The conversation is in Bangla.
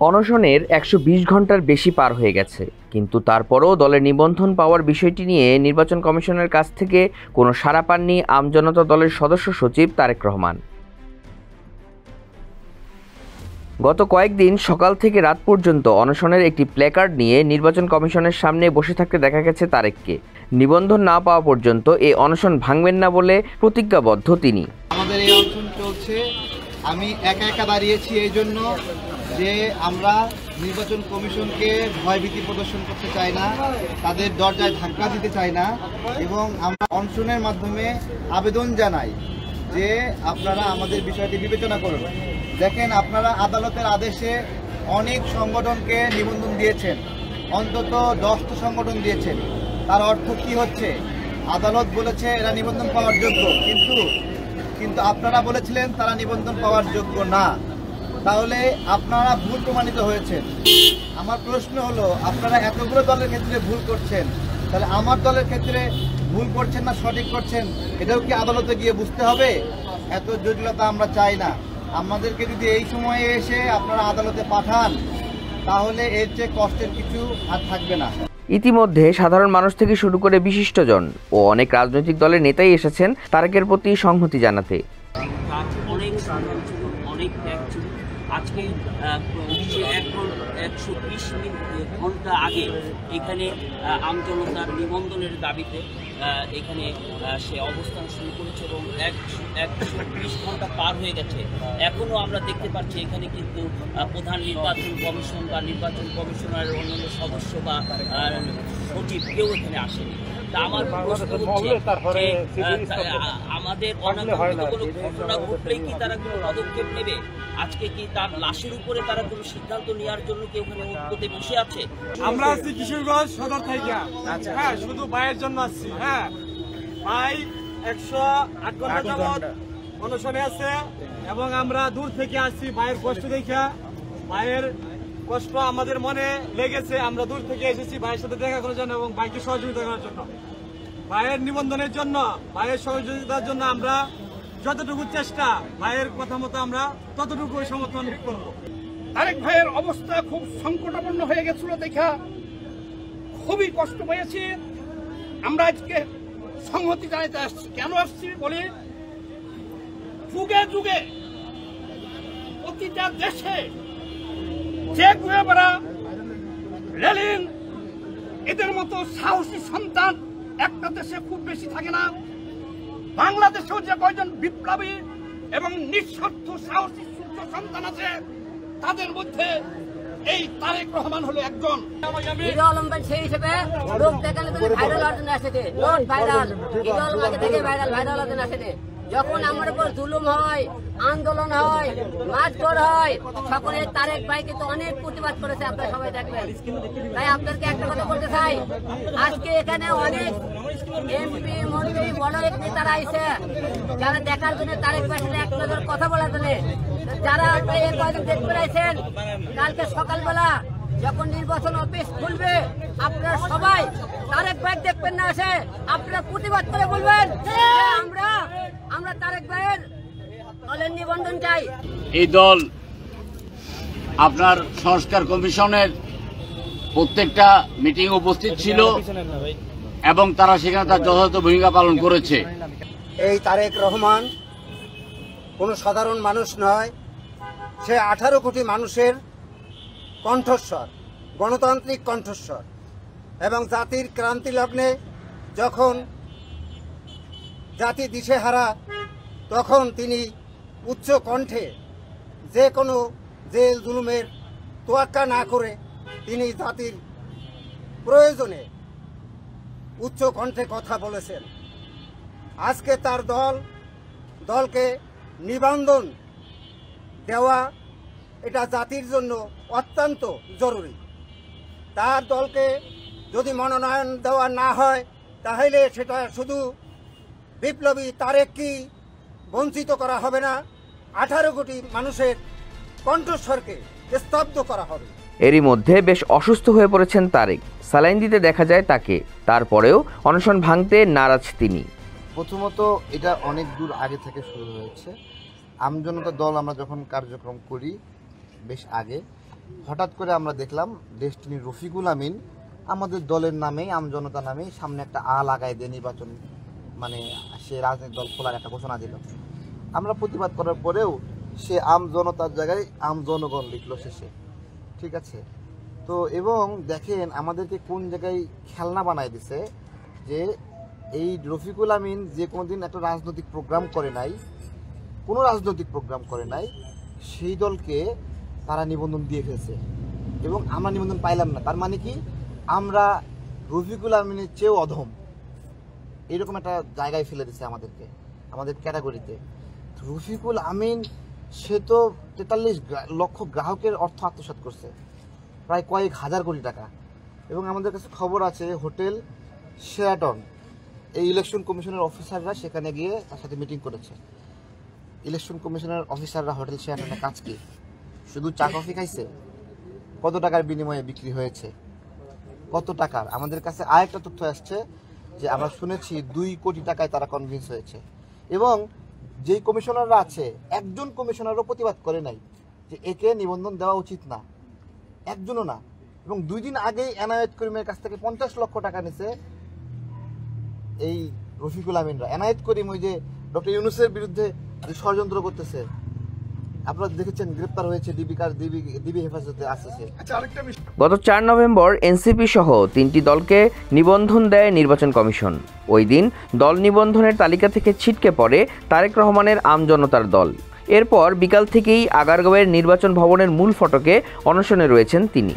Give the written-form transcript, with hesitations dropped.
অনশনের ১২০ ঘন্টার বেশি পার হয়ে গেছে, কিন্তু তারপরও দলের নিবন্ধন পাওয়ার বিষয়টি নিয়ে নির্বাচন কমিশনের কাছ থেকে কোনো সাড়া পাননি আমজনতা দলের সদস্য সচিব তারেক রহমান। গত কয়েকদিন সকাল থেকে রাত পর্যন্ত অনশনের একটি প্ল্যাকার্ড নিয়ে নির্বাচন কমিশনের সামনে বসে থাকতে দেখা গেছে তারেককে। নিবন্ধন না পাওয়া পর্যন্ত এই অনশন ভাঙবেন না বলে প্রতিজ্ঞাবদ্ধ তিনি। আমাদের এই অনশন চলছে, আমি একা একা দাঁড়িয়েছি এই জন্য যে আমরা নির্বাচন কমিশনকে ভয়ভীতি প্রদর্শন করতে চাই না, তাদের দরজায় ধাক্কা দিতে চাই না, এবং আমরা অনশনের মাধ্যমে আবেদন জানাই যে আপনারা আমাদের বিষয়টি বিবেচনা করুন। দেখেন, আপনারা আদালতের আদেশে অনেক সংগঠনকে নিবন্ধন দিয়েছেন, অন্তত 10টা সংগঠন দিয়েছেন। তার অর্থ কি হচ্ছে? আদালত বলেছে এরা নিবন্ধন পাওয়ার যোগ্য, কিন্তু আপনারা বলেছিলেন তারা নিবন্ধন পাওয়ার যোগ্য না। তাহলে আপনারা ভুল প্রমাণিত হয়েছেন। আমার প্রশ্ন হলো, আপনারা এতগুলো দলের ক্ষেত্রে ভুল করছেন, তাহলে আমার দলের ক্ষেত্রে ভুল করছেন না সঠিক করছেন, এটাও কি আদালতে গিয়ে বুঝতে হবে? এত জটিলতা আমরা চাই না। আমাদেরকে যদি এই সময়ে এসে আপনারা আদালতে পাঠান, তাহলে এর চেয়ে কষ্টের কিছু আর থাকবে না। ইতিমধ্যে সাধারণ মানুষ থেকে শুরু করে বিশিষ্টজন ও অনেক রাজনৈতিক দলের নেতাই এসেছেন তারেকের প্রতি সংহতি জানাতে। আজকে 120 ঘন্টা আগে এখানে আমজনতার নিবন্ধনের দাবিতে এখানে সে অবস্থান শুরু করেছে এবং 120 ঘন্টা পার হয়ে গেছে। এখনও আমরা দেখতে পাচ্ছি এখানে কিন্তু প্রধান নির্বাচন কমিশন বা নির্বাচন কমিশনারের অন্যান্য সদস্য বা সচিব কেউ এখানে আসেনি। তা আমার প্রশ্ন হচ্ছে যে আমাদের অনাকাঙ্ক্ষিত কোনো ঘটনা ঘটলেই কি তারা কোনো পদক্ষেপ নেবে? আজকে কি তার লাশের উপরে তারা কোনো সিদ্ধান্ত নেওয়ার জন্য কি ওখানে ঐক্যতে বসে আছে? আমরা আসছি কিশোরগঞ্জ সদর থেকে, হ্যাঁ, শুধু ভাইয়ের জন্য আসছি। হ্যাঁ, ভাই 108 ঘন্টা যাবৎ অনশনে আছে এবং আমরা দূর থেকে আসছি ভাইয়ের কষ্ট দেখা। ভাইয়ের কষ্ট আমাদের মনে লেগেছে, আমরা দূর থেকে এসেছি ভাইয়ের সাথে দেখা করার জন্য এবং ভাইকে সহযোগিতা করার জন্য, ভাইয়ের নিবন্ধনের জন্য, ভাইয়ের সহযোগিতার জন্য আমরা যতটুকু চেষ্টা, ভাইয়ের কথা মতো আমরা ততটুকু সমর্থন করব। তারেক ভাইয়ের অবস্থা খুব সংকটাপন্ন হয়ে গেছিল দেখা খুবই কষ্ট পেয়েছি। আমরা আজকে সংহতি জানাতে আসছি। কেন আসছি বলি, যুগে যুগে প্রতিটা দেশে যে গুয়েবারা, লেনিন এদের মতো সাহসী সন্তান একটা দেশে খুব বেশি থাকে না। বাংলাদেশেও যে কয়জন বিপ্লবী এবং নিঃস্বার্থ সাহসী সূর্য সন্তান আছে, তাদের মধ্যে এই তারেক রহমান হলো একজন। সেই হিসেবে লোক দেখালে ভাইরাল হওয়ার জন্য আসে, নোট ভাইরাল, আগে থেকে ভাইরাল হওয়ার জন্য আসে। যখন আমার উপর জুলুম হয়, আন্দোলন হয়, মারধর হয়, সকলে তারেক ভাই কিন্তু অনেক প্রতিবাদ করেছে, আপনারা সবাই দেখবেন। তাই আপনাদেরকে একটা কথা বলতে চাই, আজকে এখানে অনেক এমপি মন্ত্রী বড় এক নেতারা আইছে, যারা দেখার জন্য তারেক ভাই সাথে এক নজর কথা বলার জন্য, যারা আপনারা এই কয়দিন দেখতে পাইছেন। কালকে সকালবেলা যখন নির্বাচন অফিস খুলবে, আপনারা সবাই তারেক ভাই দেখবেন না আসে, আপনারা প্রতিবাদ করে বলবেন আমরা তারেক ভাইয়ের দলের নিবন্ধন চাই। এই দল আপনার সংস্কার কমিশনের প্রত্যেকটা মিটিং উপস্থিত ছিল এবং তারা সেখানে তার যথাযথ ভূমিকা পালন করেছে। এই তারেক রহমান কোনো সাধারণ মানুষ নয়, সে 18 কোটি মানুষের কণ্ঠস্বর, গণতান্ত্রিক কণ্ঠস্বর। এবং জাতির ক্রান্তি লগ্নে যখন জাতি দিশেহারা, তখন তিনি উচ্চ কণ্ঠে যে কোনো জেল জুলুমের তোয়াক্কা না করে তিনি জাতির প্রয়োজনে উচ্চ কণ্ঠে কথা বলেছেন। আজকে তার দলকে নিবন্ধন দেওয়া এটা জাতির জন্য অত্যন্ত জরুরি। তার দলকে যদি মনোনয়ন দেওয়া না হয়, তাহলে সেটা শুধু বিপ্লবী তারেককে বঞ্চিত করা হবে না, 18 কোটি মানুষের কণ্ঠস্বরকে স্তব্ধ করা হবে। এরই মধ্যে বেশ অসুস্থ হয়ে পড়েছেন তারেক, স্যালাইন দিতে দেখা যায় তাকে। তারপরেও অনশন ভাঙতে নারাজ তিনি। প্রথমত এটা অনেক দূর আগে থেকে শুরু হয়েছে। আমজনতা দল আমরা যখন কার্যক্রম করি বেশ আগে, হঠাৎ করে আমরা দেখলাম ডেস্টিনি রফিকুল আমিন আমাদের দলের নামেই আমজনতা নামেই সামনে একটা লাগায় দিয়ে নির্বাচন মানে সে রাজনৈতিক দল খোলার একটা ঘোষণা দিল। আমরা প্রতিবাদ করার পরেও সে আমজনতার জায়গায় আমজনগণ লিখলো শেষে, ঠিক আছে। তো এবং দেখেন আমাদেরকে কোন জায়গায় খেলনা বানায় দিছে, যে এই রফিকুল আমিন যে কোনোদিন একটা রাজনৈতিক প্রোগ্রাম করে নাই, কোনো রাজনৈতিক প্রোগ্রাম করে নাই, সেই দলকে তারা নিবন্ধন দিয়ে ফেলছে এবং আমরা নিবন্ধন পাইলাম না। তার মানে কি আমরা রফিকুল আমিনের চেয়েও অধম, এরকম একটা জায়গায় ফেলে দিচ্ছে আমাদেরকে, আমাদের ক্যাটাগরিতে। রফিকুল আমিন সে তো 43 লক্ষ গ্রাহকের অর্থ আত্মসাৎ করছে, প্রায় কয়েক হাজার কোটি টাকা। এবং আমাদের কাছে খবর আছে হোটেল শেরাটন এই ইলেকশন কমিশনের অফিসাররা সেখানে গিয়ে তার সাথে মিটিং করেছে। ইলেকশন কমিশনের অফিসাররা হোটেল শেরাটনের কাজ কি? শুধু চা কফি খাইছে? কত টাকার বিনিময়ে বিক্রি হয়েছে, কত টাকার? আমাদের কাছে আরেকটা তথ্য আসছে যে আমরা শুনেছি 2 কোটি টাকায় তারা কনভিন্স হয়েছে। এবং যেই কমিশনাররা আছে একজন কমিশনারও প্রতিবাদ করে নাই যে একে নিবন্ধন দেওয়া উচিত না, একজনও না। এবং 2 দিন আগেই এনায়েত করিমের কাছ থেকে 50 লক্ষ টাকা নিছে এই রফিকুল আমিনরা। এনায়েত করিম ওই যে ডক্টর ইউনূসের বিরুদ্ধে ষড়যন্ত্র করতেছে, আপনারা দেখেছেন, গ্রেপ্তার হয়েছে, ডিবি হেফাজতে আছে সে। গত 4 নভেম্বর এনসিপি সহ 3টি দলকে নিবন্ধন দেয় নির্বাচন কমিশন। ওই দিন দল নিবন্ধনের তালিকা থেকে ছিটকে পড়ে তারেক রহমানের আমজনতার দল। এরপর বিকাল থেকেই আগারগাঁওয়ের নির্বাচন ভবনের মূল ফটকে অনশনে রয়েছেন তিনি।